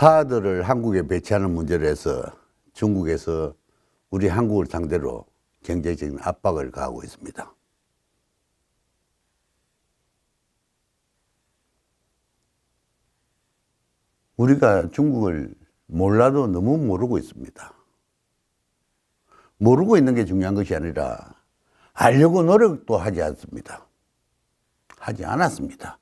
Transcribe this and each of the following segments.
사드를 한국에 배치하는 문제로 해서 중국에서 우리 한국을 상대로 경제적인 압박을 가하고 있습니다. 우리가 중국을 몰라도 너무 모르고 있습니다. 모르고 있는 게 중요한 것이 아니라 알려고 노력도 하지 않습니다. 하지 않았습니다.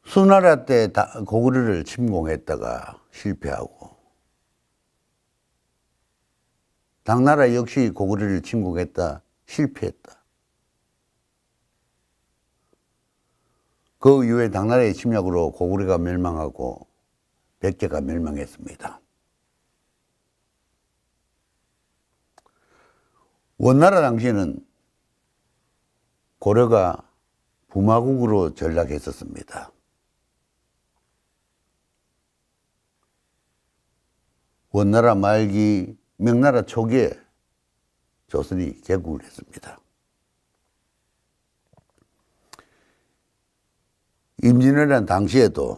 수나라 때 고구려를 침공했다가 실패하고, 당나라 역시 고구려를 침공했다 실패했다. 그 이후에 당나라의 침략으로 고구려가 멸망하고 백제가 멸망했습니다. 원나라 당시에는 고려가 부마국으로 전락했었습니다. 원나라 말기, 명나라 초기에 조선이 개국을 했습니다. 임진왜란 당시에도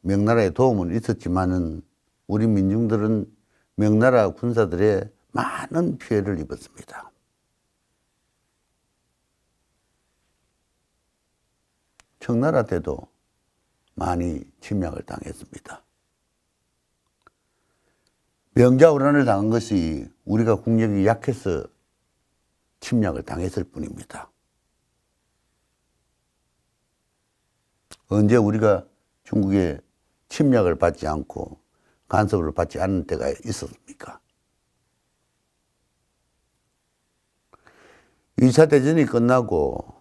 명나라의 도움은 있었지만은 우리 민중들은 명나라 군사들의 많은 피해를 입었습니다. 청나라 때도 많이 침략을 당했습니다. 명자호란을 당한 것이 우리가 국력이 약해서 침략을 당했을 뿐입니다. 언제 우리가 중국의 침략을 받지 않고 간섭을 받지 않은 때가 있었습니까? 2차 대전이 끝나고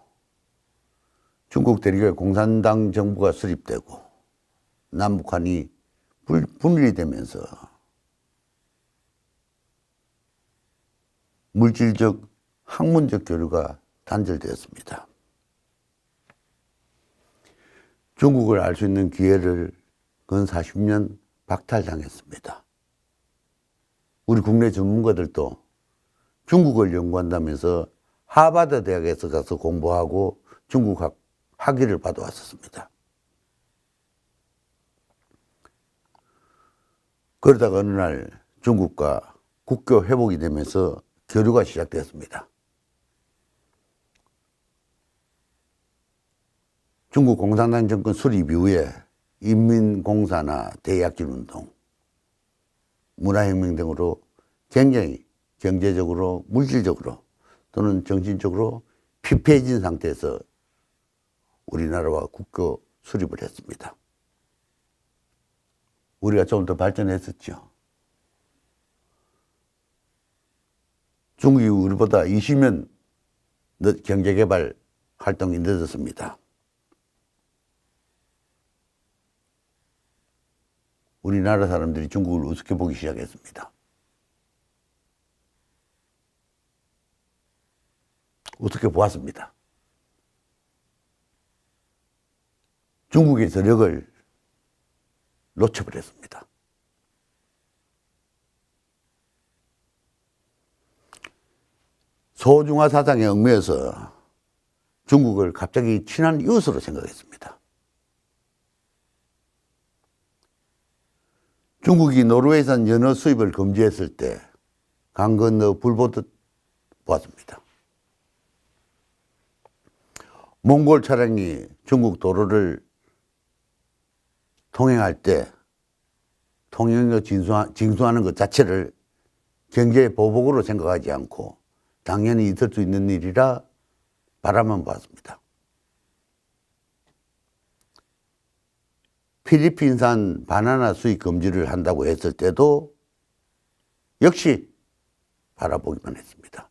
중국 대륙에 공산당 정부가 수립되고 남북한이 분리되면서 물질적, 학문적 교류가 단절되었습니다. 중국을 알 수 있는 기회를 근 40년 박탈당했습니다. 우리 국내 전문가들도 중국을 연구한다면서 하버드 대학에서 가서 공부하고 중국 학위를 받아왔었습니다. 그러다가 어느 날 중국과 국교 회복이 되면서 교류가 시작되었습니다. 중국 공산당 정권 수립 이후에 인민공사나 대약진운동, 문화혁명 등으로 굉장히 경제적으로, 물질적으로 또는 정신적으로 피폐해진 상태에서 우리나라와 국교 수립을 했습니다. 우리가 좀 더 발전했었죠. 중국이 우리보다 20년 경제개발 활동이 늦었습니다. 우리나라 사람들이 중국을 우습게 보기 시작했습니다. 우습게 보았습니다. 중국의 저력을 놓쳐버렸습니다. 소중화 사상에 얽매여서 중국을 갑자기 친한 이웃으로 생각했습니다. 중국이 노르웨이산 연어 수입을 금지했을 때 강 건너 불 보듯 보았습니다. 몽골 차량이 중국 도로를 통행할 때 통행료 징수하는 것 자체를 경제 보복으로 생각하지 않고 당연히 있을 수 있는 일이라 바라만 보았습니다. 필리핀산 바나나 수입 금지를 한다고 했을 때도 역시 바라보기만 했습니다.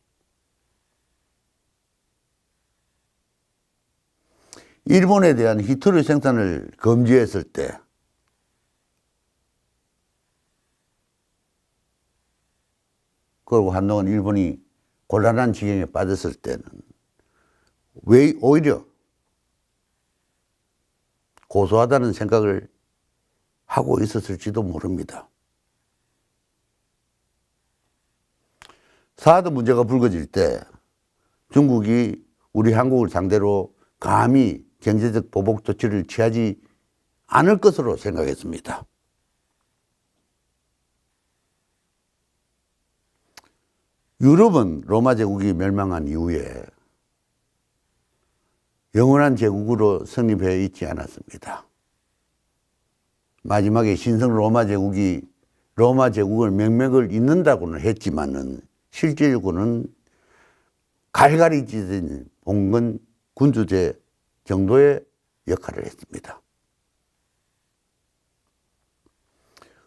일본에 대한 히토류 생산을 금지했을 때 그리고 한동안 일본이 곤란한 지경에 빠졌을 때는 왜 오히려 고소하다는 생각을 하고 있었을지도 모릅니다. 사드 문제가 불거질 때 중국이 우리 한국을 상대로 감히 경제적 보복 조치를 취하지 않을 것으로 생각했습니다. 유럽은 로마 제국이 멸망한 이후에 영원한 제국으로 성립해 있지 않았습니다. 마지막에 신성 로마 제국이 로마 제국을 명맥을 잇는다고는 했지만은 실질적으로는 갈갈이 찢은 봉건 군주제 정도의 역할을 했습니다.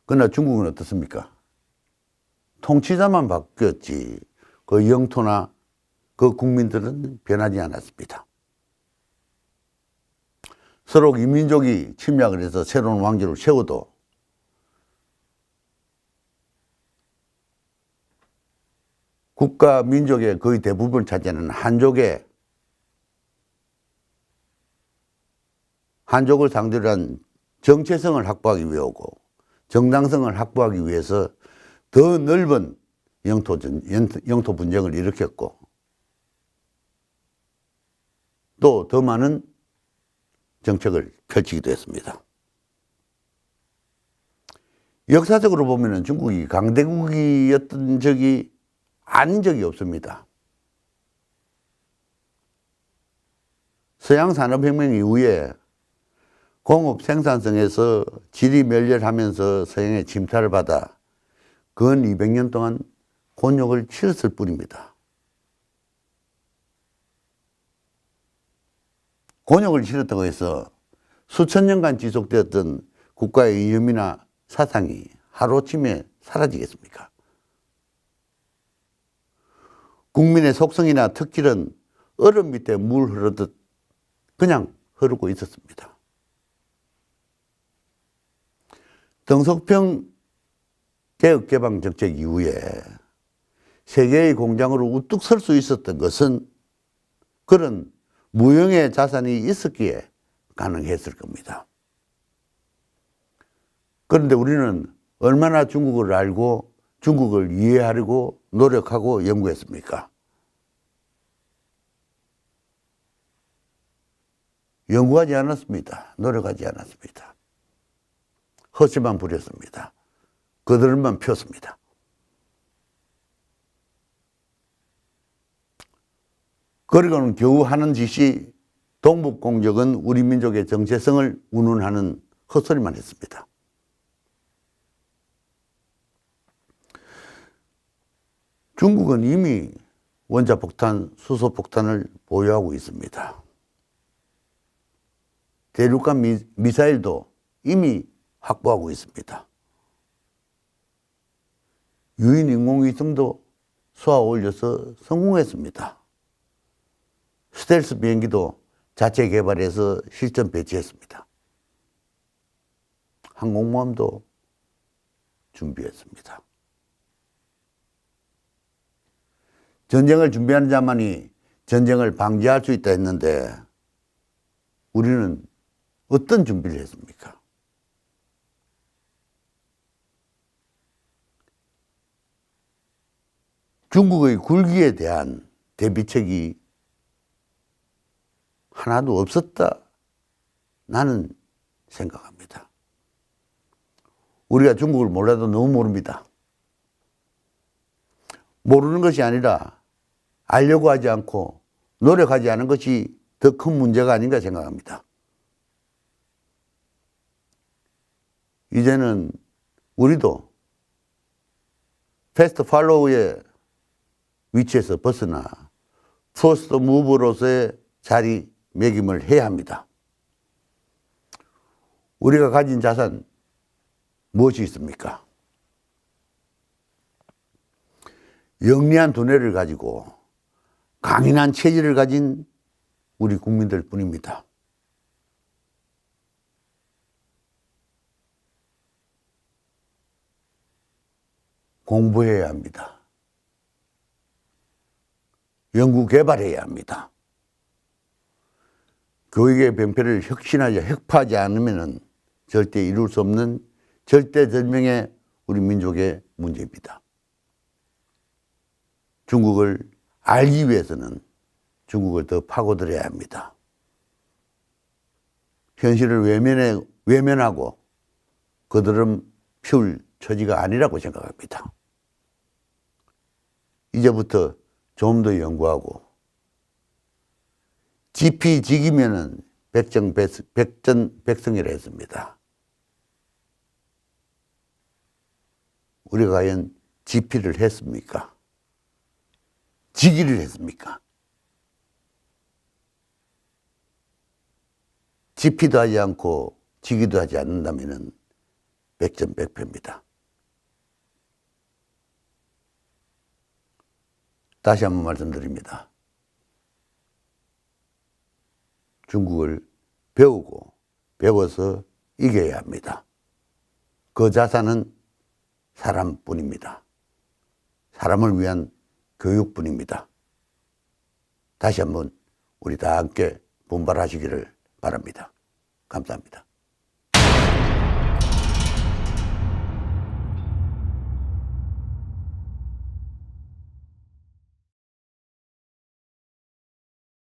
그러나 중국은 어떻습니까? 통치자만 바뀌었지 그 영토나 그 국민들은 변하지 않았습니다. 서로 이민족이 침략을 해서 새로운 왕조를 세워도 국가 민족의 거의 대부분을 차지하는 한족을 상대로 한 정체성을 확보하기 위하고 정당성을 확보하기 위해서 더 넓은 영토 분쟁을 일으켰고 또 더 많은 정책을 펼치기도 했습니다. 역사적으로 보면 중국이 강대국이었던 적이 아닌 적이 없습니다. 서양 산업혁명 이후에 공업 생산성에서 질이 멸렬하면서 서양의 침탈을 받아 근 200년 동안 곤욕을 치렀을 뿐입니다. 곤욕을 치렀다고 해서 수천 년간 지속되었던 국가의 이념이나 사상이 하루아침에 사라지겠습니까? 국민의 속성이나 특질은 얼음 밑에 물 흐르듯 그냥 흐르고 있었습니다. 덩석평 개혁개방 정책 이후에 세계의 공장으로 우뚝 설 수 있었던 것은 그런 무형의 자산이 있었기에 가능했을 겁니다. 그런데 우리는 얼마나 중국을 알고 중국을 이해하려고 노력하고 연구했습니까? 연구하지 않았습니다. 노력하지 않았습니다. 헛새만 부렸습니다. 그들만 폈습니다. 그리고는 겨우 하는 짓이 동북공적은 우리 민족의 정체성을 운운하는 헛소리만 했습니다. 중국은 이미 원자폭탄, 수소폭탄을 보유하고 있습니다. 대륙간 미사일도 이미 확보하고 있습니다. 유인 인공위성도 쏘아 올려서 성공했습니다. 스텔스 비행기도 자체 개발해서 실전 배치했습니다. 항공모함도 준비했습니다. 전쟁을 준비하는 자만이 전쟁을 방지할 수 있다 했는데 우리는 어떤 준비를 했습니까? 중국의 굴기에 대한 대비책이 하나도 없었다 나는 생각합니다. 우리가 중국을 몰라도 너무 모릅니다. 모르는 것이 아니라 알려고 하지 않고 노력하지 않은 것이 더 큰 문제가 아닌가 생각합니다. 이제는 우리도 패스트 팔로우의 위치에서 벗어나 퍼스트 무브로서의 자리매김을 해야 합니다. 우리가 가진 자산 무엇이 있습니까? 영리한 두뇌를 가지고 강인한 체질을 가진 우리 국민들 뿐입니다. 공부해야 합니다. 연구 개발해야 합니다. 교육의 병폐를 혁파하지 않으면 절대 이룰 수 없는 절대절명의 우리 민족의 문제입니다. 중국을 알기 위해서는 중국을 더 파고들어야 합니다. 현실을 외면하고 그들은 피울 처지가 아니라고 생각합니다. 이제부터 좀 더 연구하고 지피지기면은 백전백승이라 했습니다. 우리가 과연 지피를 했습니까? 지기를 했습니까? 지피도 하지 않고 지기도 하지 않는다면은 백전백패입니다. 다시 한번 말씀드립니다. 중국을 배우고 배워서 이겨야 합니다. 그 자산은 사람뿐입니다. 사람을 위한 교육뿐입니다. 다시 한번 우리 다 함께 분발하시기를 바랍니다. 감사합니다.